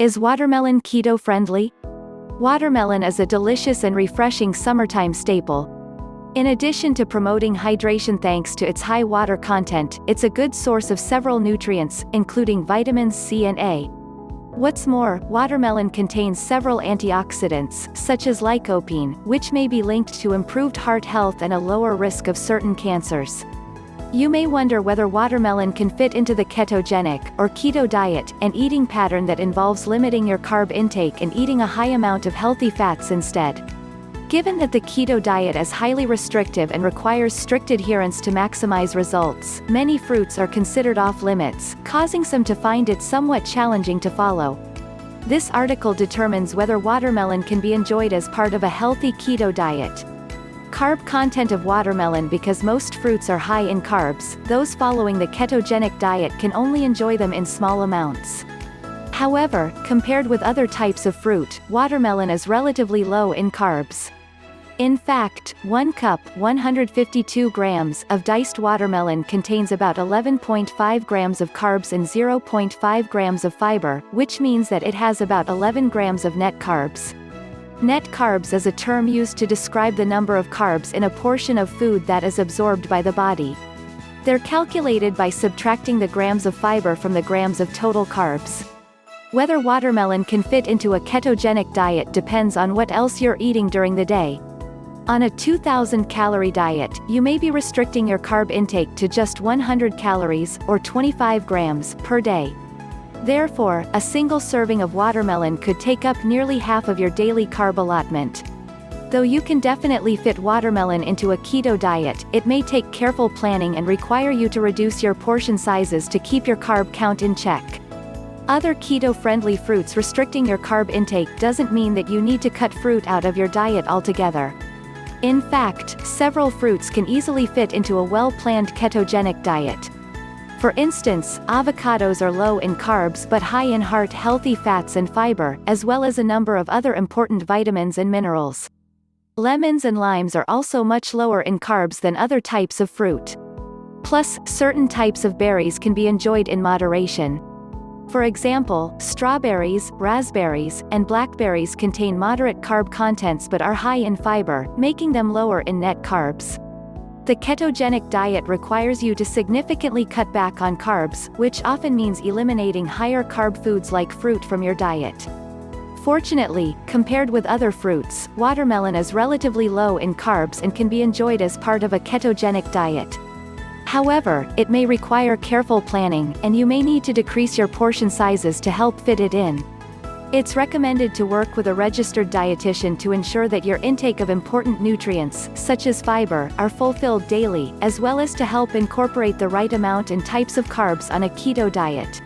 Is watermelon keto-friendly? Watermelon is a delicious and refreshing summertime staple. In addition to promoting hydration thanks to its high water content, it's a good source of several nutrients, including vitamins C and A. What's more, watermelon contains several antioxidants, such as lycopene, which may be linked to improved heart health and a lower risk of certain cancers. You may wonder whether watermelon can fit into the ketogenic, or keto diet, an eating pattern that involves limiting your carb intake and eating a high amount of healthy fats instead. Given that the keto diet is highly restrictive and requires strict adherence to maximize results, many fruits are considered off-limits, causing some to find it somewhat challenging to follow. This article determines whether watermelon can be enjoyed as part of a healthy keto diet. Carb content of watermelon. Because most fruits are high in carbs, those following the ketogenic diet can only enjoy them in small amounts. However, compared with other types of fruit, watermelon is relatively low in carbs. In fact, 1 cup 152 grams of diced watermelon contains about 11.5 grams of carbs and 0.5 grams of fiber, which means that it has about 11 grams of net carbs. Net carbs is a term used to describe the number of carbs in a portion of food that is absorbed by the body. They're calculated by subtracting the grams of fiber from the grams of total carbs. Whether watermelon can fit into a ketogenic diet depends on what else you're eating during the day. On a 2,000-calorie diet, you may be restricting your carb intake to just 100 calories, or 25 grams, per day. Therefore, a single serving of watermelon could take up nearly half of your daily carb allotment. Though you can definitely fit watermelon into a keto diet, it may take careful planning and require you to reduce your portion sizes to keep your carb count in check. Other keto-friendly fruits. Restricting your carb intake doesn't mean that you need to cut fruit out of your diet altogether. In fact, several fruits can easily fit into a well-planned ketogenic diet. For instance, avocados are low in carbs but high in heart-healthy fats and fiber, as well as a number of other important vitamins and minerals. Lemons and limes are also much lower in carbs than other types of fruit. Plus, certain types of berries can be enjoyed in moderation. For example, strawberries, raspberries, and blackberries contain moderate carb contents but are high in fiber, making them lower in net carbs. The ketogenic diet requires you to significantly cut back on carbs, which often means eliminating higher carb foods like fruit from your diet. Fortunately, compared with other fruits, watermelon is relatively low in carbs and can be enjoyed as part of a ketogenic diet. However, it may require careful planning, and you may need to decrease your portion sizes to help fit it in. It's recommended to work with a registered dietitian to ensure that your intake of important nutrients, such as fiber, are fulfilled daily, as well as to help incorporate the right amount and types of carbs on a keto diet.